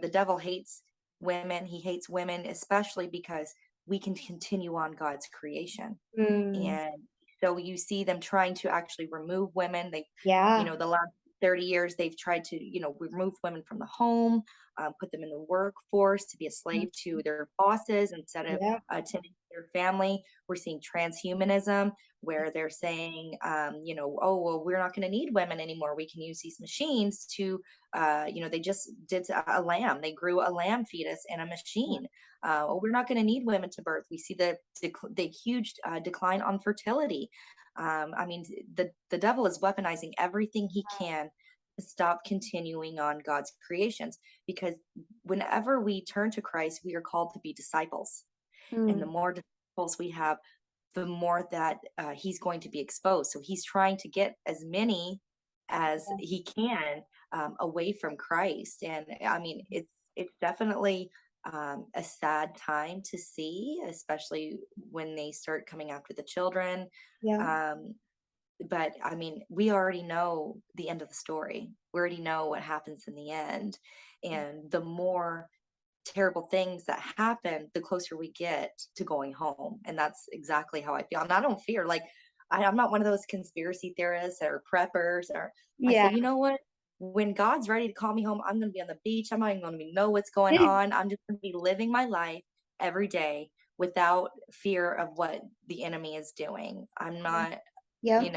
the devil hates women. He hates women, especially because we can continue on God's creation. Mm, And so you see them trying to actually remove women. yeah. The last 30 years, they've tried to, remove women from the home, put them in the workforce to be a slave to their bosses instead of Yeah. tending to their family. We're seeing transhumanism where they're saying, oh, well, we're not going to need women anymore. We can use these machines to, they just did a lamb. They grew a lamb fetus in a machine. Oh, we're not going to need women to birth. We see the huge decline on fertility. I mean, the devil is weaponizing everything he can to stop continuing on God's creations. Because whenever we turn to Christ, we are called to be disciples, and the Mm, more disciples we have, the more that he's going to be exposed. So he's trying to get as many as yeah. he can away from Christ. And I mean, it's definitely a sad time to see, especially when they start coming after the children. Yeah. Um, but I mean, we already know the end of the story. We already know what happens in the end. And the more terrible things that happen, the closer we get to going home. And that's exactly how I feel. And I don't fear, like, I'm not one of those conspiracy theorists or preppers, or I say, Yeah. you know what? When God's ready to call me home, I'm going to be on the beach. I'm not even going to know what's going on. I'm just going to be living my life every day without fear of what the enemy is doing. I'm not, Yep.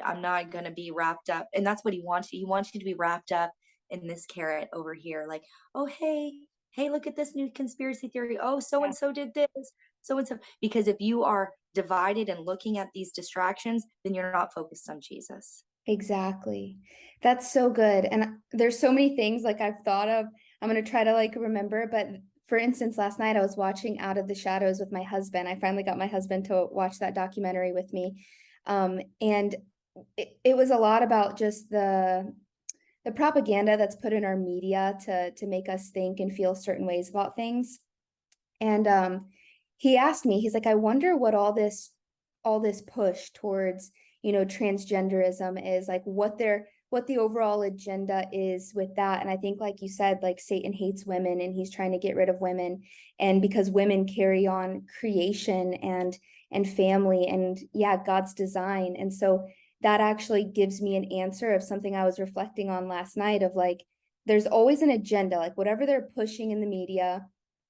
I'm not going to be wrapped up. And that's what he wants you. He wants you to be wrapped up in this carrot over here. Like, oh, hey, look at this new conspiracy theory. Oh, so Yeah. and so did this, so and so. Because if you are divided and looking at these distractions, then you're not focused on Jesus. Exactly. That's so good. And there's so many things like I've thought of. I'm gonna try to like remember, but for instance, last night I was watching Out of the Shadows with my husband. I finally got my husband to watch that documentary with me. And it was a lot about just the propaganda that's put in our media to make us think and feel certain ways about things. And he asked me, he's like, I wonder what all this push towards, transgenderism is, like what the overall agenda is with that. And I think, like you said, like Satan hates women and he's trying to get rid of women. And because women carry on creation and family and yeah, God's design. And so that actually gives me an answer of something I was reflecting on last night of like, there's always an agenda, like whatever they're pushing in the media,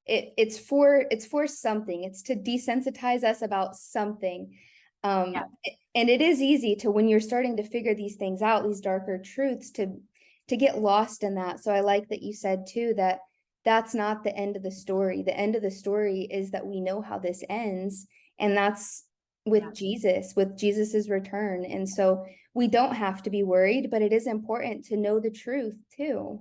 it's for something. It's to desensitize us about something. Yeah. And it is easy to, when you're starting to figure these things out, these darker truths, to get lost in that. So I like that you said too that that's not the end of the story. The end of the story is that we know how this ends, and that's Yeah. with Jesus's return. And so we don't have to be worried, but it is important to know the truth too.